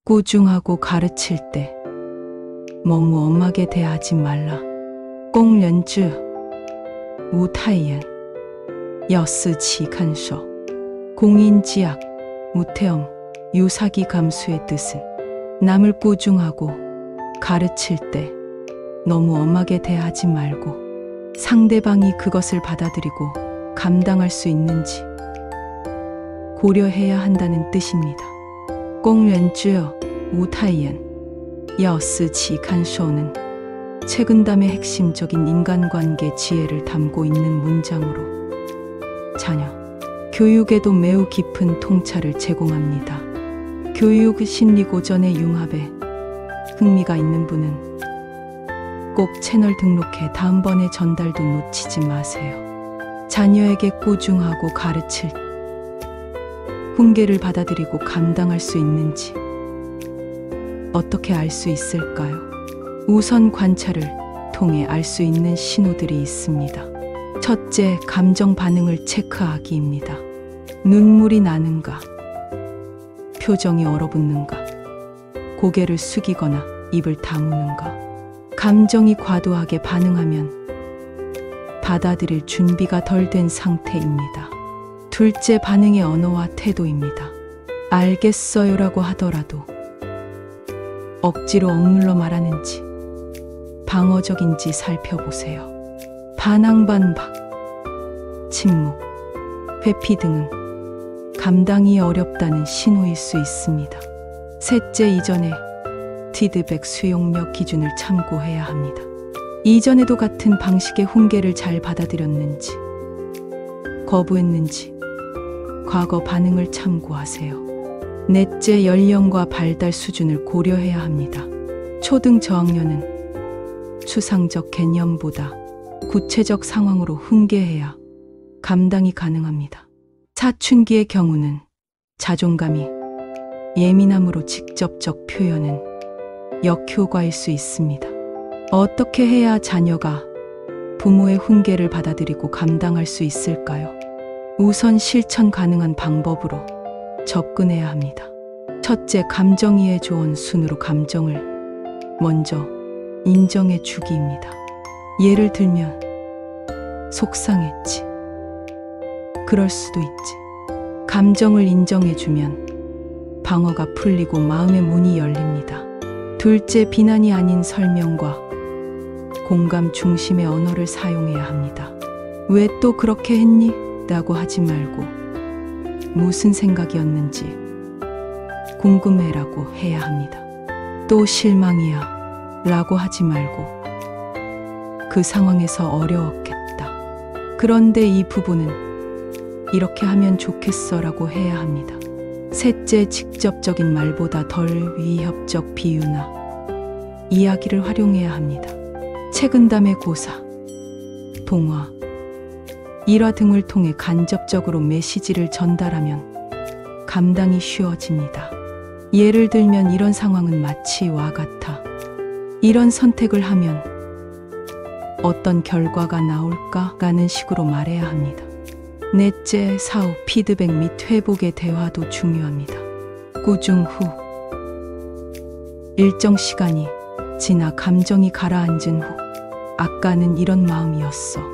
꾸중하고 가르칠 때 너무 엄하게 대하지 말라. 꼭 렌즈 우타이엔 여스치 간쇼 공인지약 무태엄 유사기 감수의 뜻은 남을 꾸중하고 가르칠 때 너무 엄하게 대하지 말고 상대방이 그것을 받아들이고 감당할 수 있는지 고려해야 한다는 뜻입니다. 꼭 렌즈 우타이엔 여스치 간쇼는 책은담의 핵심적인 인간관계 지혜를 담고 있는 문장으로 자녀 교육에도 매우 깊은 통찰을 제공합니다. 교육 심리고전의 융합에 흥미가 있는 분은 꼭 채널 등록해 다음번에 전달도 놓치지 마세요. 자녀에게 꾸중하고 가르칠 훈계를 받아들이고 감당할 수 있는지 어떻게 알 수 있을까요? 우선 관찰을 통해 알 수 있는 신호들이 있습니다. 첫째, 감정 반응을 체크하기입니다. 눈물이 나는가? 표정이 얼어붙는가? 고개를 숙이거나 입을 다무는가? 감정이 과도하게 반응하면 받아들일 준비가 덜 된 상태입니다. 둘째, 반응의 언어와 태도입니다. 알겠어요라고 하더라도 억지로 억눌러 말하는지 방어적인지 살펴보세요. 반항반박, 침묵, 회피 등은 감당이 어렵다는 신호일 수 있습니다. 셋째, 이전의 피드백 수용력 기준을 참고해야 합니다. 이전에도 같은 방식의 훈계를 잘 받아들였는지, 거부했는지, 과거 반응을 참고하세요. 넷째, 연령과 발달 수준을 고려해야 합니다. 초등 저학년은 추상적 개념보다 구체적 상황으로 훈계해야 감당이 가능합니다. 사춘기의 경우는 자존감이 예민함으로 직접적 표현은 역효과일 수 있습니다. 어떻게 해야 자녀가 부모의 훈계를 받아들이고 감당할 수 있을까요? 우선 실천 가능한 방법으로 접근해야 합니다. 첫째, 감정이해 조언 순으로 감정을 먼저 인정해 주기입니다. 예를 들면 속상했지. 그럴 수도 있지. 감정을 인정해 주면 방어가 풀리고 마음의 문이 열립니다. 둘째, 비난이 아닌 설명과 공감 중심의 언어를 사용해야 합니다. 왜 또 그렇게 했니? 라고 하지 말고 무슨 생각이었는지 궁금해라고 해야 합니다. 또 실망이야 라고 하지 말고 그 상황에서 어려웠겠다. 그런데 이 부분은 이렇게 하면 좋겠어 라고 해야 합니다. 셋째, 직접적인 말보다 덜 위협적 비유나 이야기를 활용해야 합니다. 책은담의 고사, 동화, 일화 등을 통해 간접적으로 메시지를 전달하면 감당이 쉬워집니다. 예를 들면 이런 상황은 마치 와 같아. 이런 선택을 하면 어떤 결과가 나올까? 라는 식으로 말해야 합니다. 넷째, 사후 피드백 및 회복의 대화도 중요합니다. 꾸중 후 일정 시간이 지나 감정이 가라앉은 후 아까는 이런 마음이었어.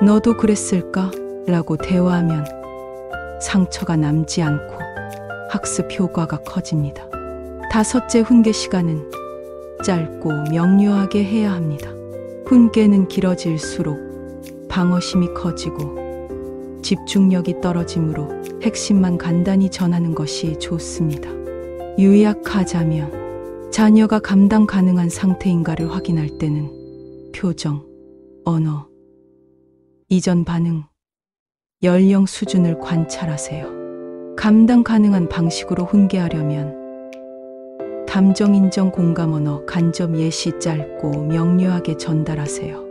너도 그랬을까? 라고 대화하면 상처가 남지 않고 학습 효과가 커집니다. 다섯째, 훈계 시간은 짧고 명료하게 해야 합니다. 훈계는 길어질수록 방어심이 커지고 집중력이 떨어지므로 핵심만 간단히 전하는 것이 좋습니다. 요약하자면 자녀가 감당 가능한 상태인가를 확인할 때는 표정, 언어, 이전 반응, 연령 수준을 관찰하세요. 감당 가능한 방식으로 훈계하려면 감정 인정 공감 언어, 간접 예시 짧고 명료하게 전달하세요.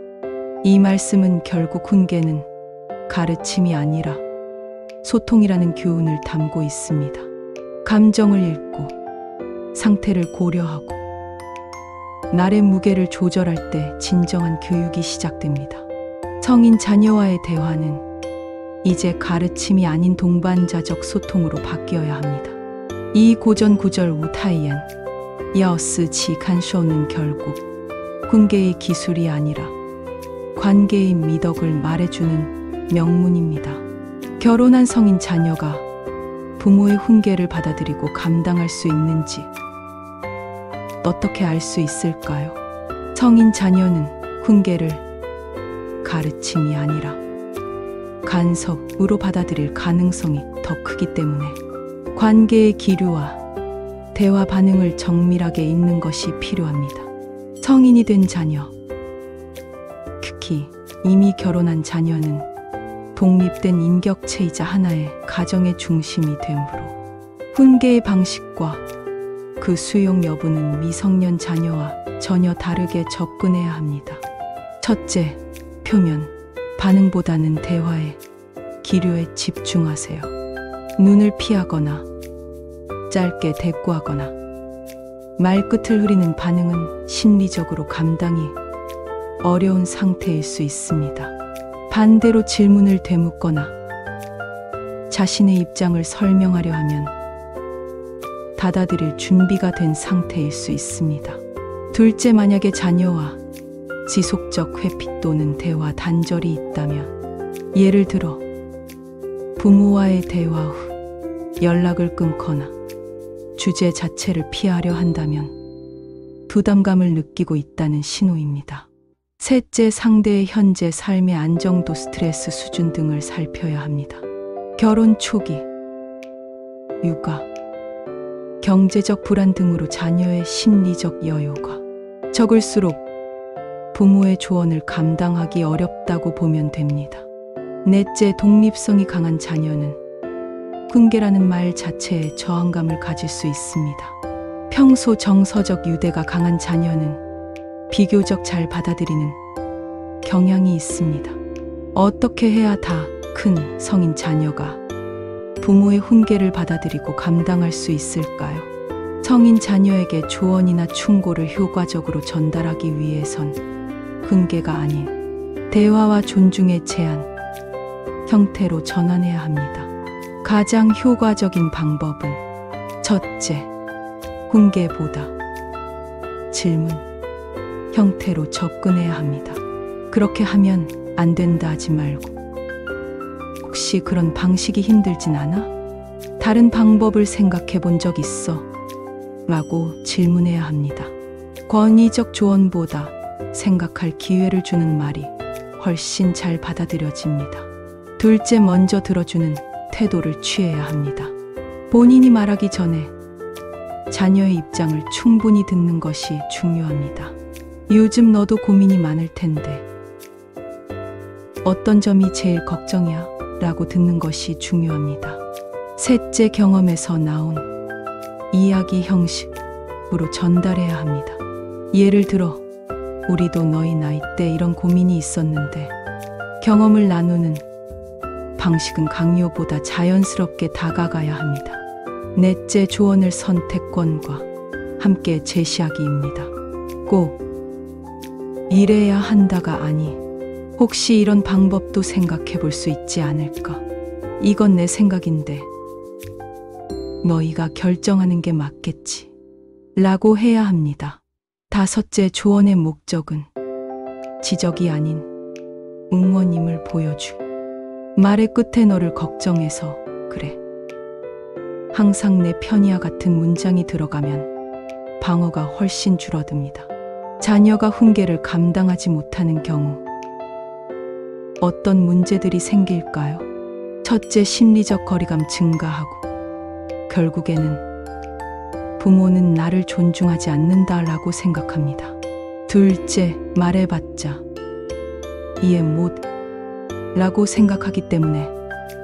이 말씀은 결국 훈계는 가르침이 아니라 소통이라는 교훈을 담고 있습니다. 감정을 읽고 상태를 고려하고 날의 무게를 조절할 때 진정한 교육이 시작됩니다. 성인 자녀와의 대화는 이제 가르침이 아닌 동반자적 소통으로 바뀌어야 합니다. 이 고전 구절 우타이엔 야오스 지칸쇼는 결국 훈계의 기술이 아니라 관계의 미덕을 말해주는 명문입니다. 결혼한 성인 자녀가 부모의 훈계를 받아들이고 감당할 수 있는지 어떻게 알 수 있을까요? 성인 자녀는 훈계를 가르침이 아니라 간섭으로 받아들일 가능성이 더 크기 때문에 관계의 기류와 대화 반응을 정밀하게 읽는 것이 필요합니다. 성인이 된 자녀, 특히 이미 결혼한 자녀는 독립된 인격체이자 하나의 가정의 중심이 되므로 훈계의 방식과 그 수용 여부는 미성년 자녀와 전혀 다르게 접근해야 합니다. 첫째, 표면 반응보다는 대화의 기류에 집중하세요. 눈을 피하거나 짧게 대꾸하거나 말끝을 흐리는 반응은 심리적으로 감당이 어려운 상태일 수 있습니다. 반대로 질문을 되묻거나 자신의 입장을 설명하려 하면 받아들일 준비가 된 상태일 수 있습니다. 둘째, 만약에 자녀와 지속적 회피 또는 대화 단절이 있다면, 예를 들어 부모와의 대화 후 연락을 끊거나 주제 자체를 피하려 한다면 부담감을 느끼고 있다는 신호입니다. 셋째, 상대의 현재 삶의 안정도, 스트레스 수준 등을 살펴야 합니다. 결혼 초기, 육아, 경제적 불안 등으로 자녀의 심리적 여유가 적을수록 부모의 조언을 감당하기 어렵다고 보면 됩니다. 넷째, 독립성이 강한 자녀는 훈계라는 말 자체에 저항감을 가질 수 있습니다. 평소 정서적 유대가 강한 자녀는 비교적 잘 받아들이는 경향이 있습니다. 어떻게 해야 다 큰 성인 자녀가 부모의 훈계를 받아들이고 감당할 수 있을까요? 성인 자녀에게 조언이나 충고를 효과적으로 전달하기 위해선 훈계가 아닌 대화와 존중의 제한 형태로 전환해야 합니다. 가장 효과적인 방법은 첫째, 훈계보다 질문 형태로 접근해야 합니다. 그렇게 하면 안 된다 하지 말고, 혹시 그런 방식이 힘들진 않아? 다른 방법을 생각해 본 적 있어? 라고 질문해야 합니다. 권위적 조언보다 생각할 기회를 주는 말이 훨씬 잘 받아들여집니다. 둘째, 먼저 들어주는 태도를 취해야 합니다. 본인이 말하기 전에 자녀의 입장을 충분히 듣는 것이 중요합니다. 요즘 너도 고민이 많을 텐데 어떤 점이 제일 걱정이야? 라고 듣는 것이 중요합니다. 셋째, 경험에서 나온 이야기 형식으로 전달해야 합니다. 예를 들어, 우리도 너희 나이 때 이런 고민이 있었는데, 경험을 나누는 방식은 강요보다 자연스럽게 다가가야 합니다. 넷째, 조언을 선택권과 함께 제시하기입니다. 꼭 이래야 한다가 아니, 혹시 이런 방법도 생각해 볼 수 있지 않을까? 이건 내 생각인데 너희가 결정하는 게 맞겠지 라고 해야 합니다. 다섯째, 조언의 목적은 지적이 아닌 응원임을 보여주. 말의 끝에 너를 걱정해서 그래, 항상 내 편이야 같은 문장이 들어가면 방어가 훨씬 줄어듭니다. 자녀가 훈계를 감당하지 못하는 경우 어떤 문제들이 생길까요? 첫째, 심리적 거리감 증가하고, 결국에는 부모는 나를 존중하지 않는다라고 생각합니다. 둘째, 말해봤자 이해 못 라고 생각하기 때문에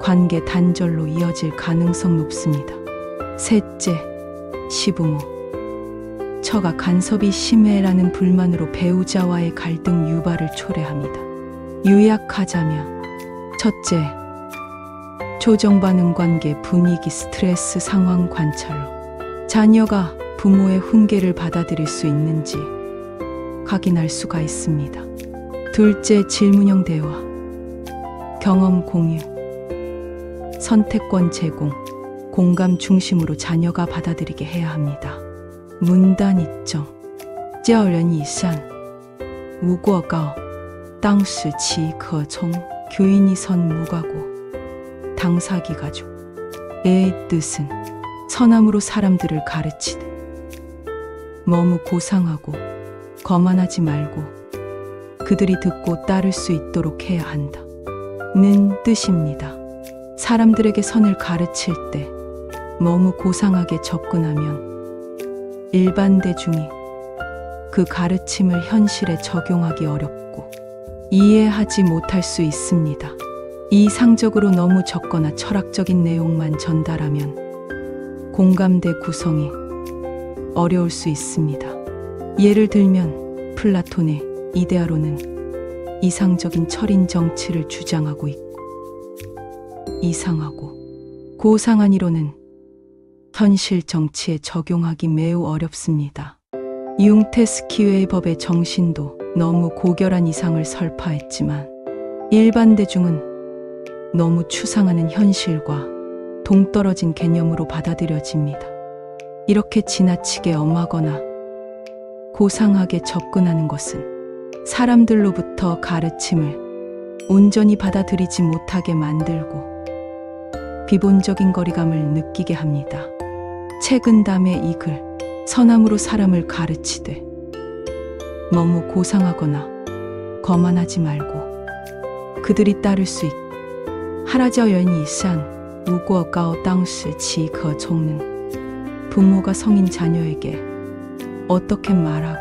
관계 단절로 이어질 가능성 높습니다. 셋째, 시부모, 처가 간섭이 심해라는 불만으로 배우자와의 갈등 유발을 초래합니다. 요약하자면, 첫째, 조정 반응 관계 분위기 스트레스 상황 관찰로 자녀가 부모의 훈계를 받아들일 수 있는지 확인할 수가 있습니다. 둘째, 질문형 대화, 경험 공유, 선택권 제공, 공감 중심으로 자녀가 받아들이게 해야 합니다. 문단 입정, 教人以善, 무고가, 当时其可从, 교인이 선 무가고, 당사기 가족. 의 뜻은 선함으로 사람들을 가르치되 너무 고상하고 거만하지 말고 그들이 듣고 따를 수 있도록 해야 한다. 는 뜻입니다. 사람들에게 선을 가르칠 때 너무 고상하게 접근하면 일반 대중이 그 가르침을 현실에 적용하기 어렵고 이해하지 못할 수 있습니다. 이상적으로 너무 적거나 철학적인 내용만 전달하면 공감대 구성이 어려울 수 있습니다. 예를 들면 플라톤의 이데아로는 이상적인 철인 정치를 주장하고 있고 이상하고 고상한 이론은 현실 정치에 적용하기 매우 어렵습니다. 융테스키웨의 법의 정신도 너무 고결한 이상을 설파했지만 일반 대중은 너무 추상하는 현실과 동떨어진 개념으로 받아들여집니다. 이렇게 지나치게 엄하거나 고상하게 접근하는 것은 사람들로부터 가르침을 온전히 받아들이지 못하게 만들고 비본적인 거리감을 느끼게 합니다. 책은담의 이 글, 선함으로 사람을 가르치되 너무 고상하거나 거만하지 말고 그들이 따를 수 있고 하라저연이 산, 우고가오 당시 지거 총는 부모가 성인 자녀에게 어떻게 말하고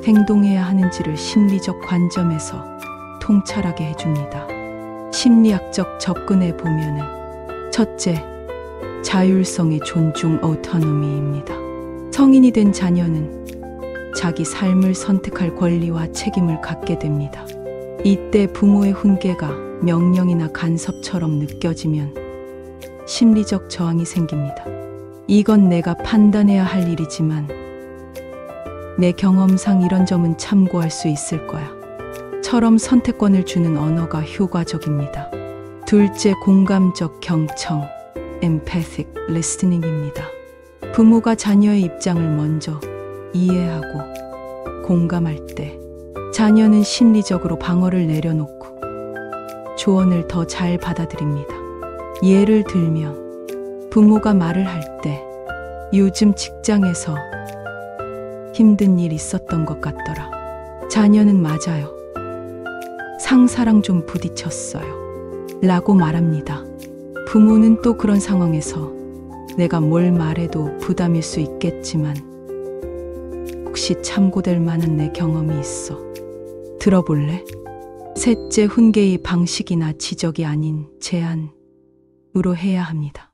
행동해야 하는지를 심리적 관점에서 통찰하게 해줍니다. 심리학적 접근에 보면은 첫째, 자율성의 존중 autonomy입니다. 성인이 된 자녀는 자기 삶을 선택할 권리와 책임을 갖게 됩니다. 이때 부모의 훈계가 명령이나 간섭처럼 느껴지면 심리적 저항이 생깁니다. 이건 내가 판단해야 할 일이지만 내 경험상 이런 점은 참고할 수 있을 거야. 처럼 선택권을 주는 언어가 효과적입니다. 둘째, 공감적 경청, empathic listening입니다. 부모가 자녀의 입장을 먼저 이해하고 공감할 때 자녀는 심리적으로 방어를 내려놓고 조언을 더 잘 받아들입니다. 예를 들면 부모가 말을 할 때 요즘 직장에서 힘든 일 있었던 것 같더라. 자녀는 맞아요. 상사랑 좀 부딪혔어요. 라고 말합니다. 부모는 또 그런 상황에서 내가 뭘 말해도 부담일 수 있겠지만 혹시 참고될 만한 내 경험이 있어. 들어볼래? 셋째, 훈계의 방식이나 지적이 아닌 제안으로 해야 합니다.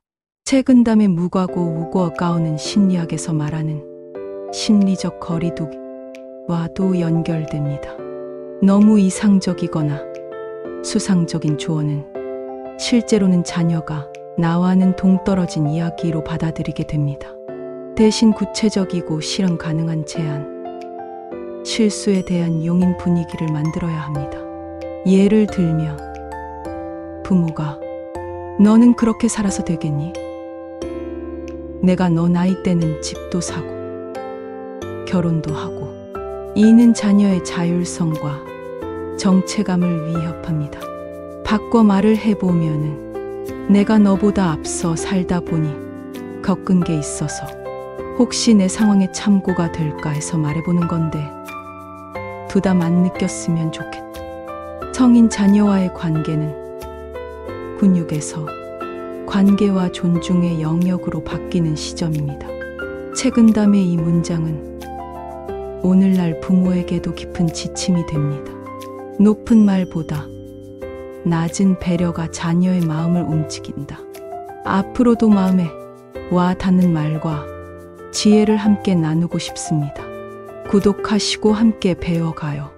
책은담의 무과고 우고가오는 심리학에서 말하는 심리적 거리두기와도 연결됩니다. 너무 이상적이거나 수상적인 조언은 실제로는 자녀가 나와는 동떨어진 이야기로 받아들이게 됩니다. 대신 구체적이고 실현 가능한 제안, 실수에 대한 용인 분위기를 만들어야 합니다. 예를 들면 부모가 너는 그렇게 살아서 되겠니? 내가 너 나이 때는 집도 사고 결혼도 하고 이는 자녀의 자율성과 정체감을 위협합니다. 바꿔 말을 해보면은 내가 너보다 앞서 살다 보니 겪은 게 있어서 혹시 내 상황에 참고가 될까 해서 말해보는 건데 부담 안 느꼈으면 좋겠다. 성인 자녀와의 관계는 군육에서 관계와 존중의 영역으로 바뀌는 시점입니다. 책은담의 이 문장은 오늘날 부모에게도 깊은 지침이 됩니다. 높은 말보다 낮은 배려가 자녀의 마음을 움직인다. 앞으로도 마음에 와 닿는 말과 지혜를 함께 나누고 싶습니다. 구독하시고 함께 배워가요.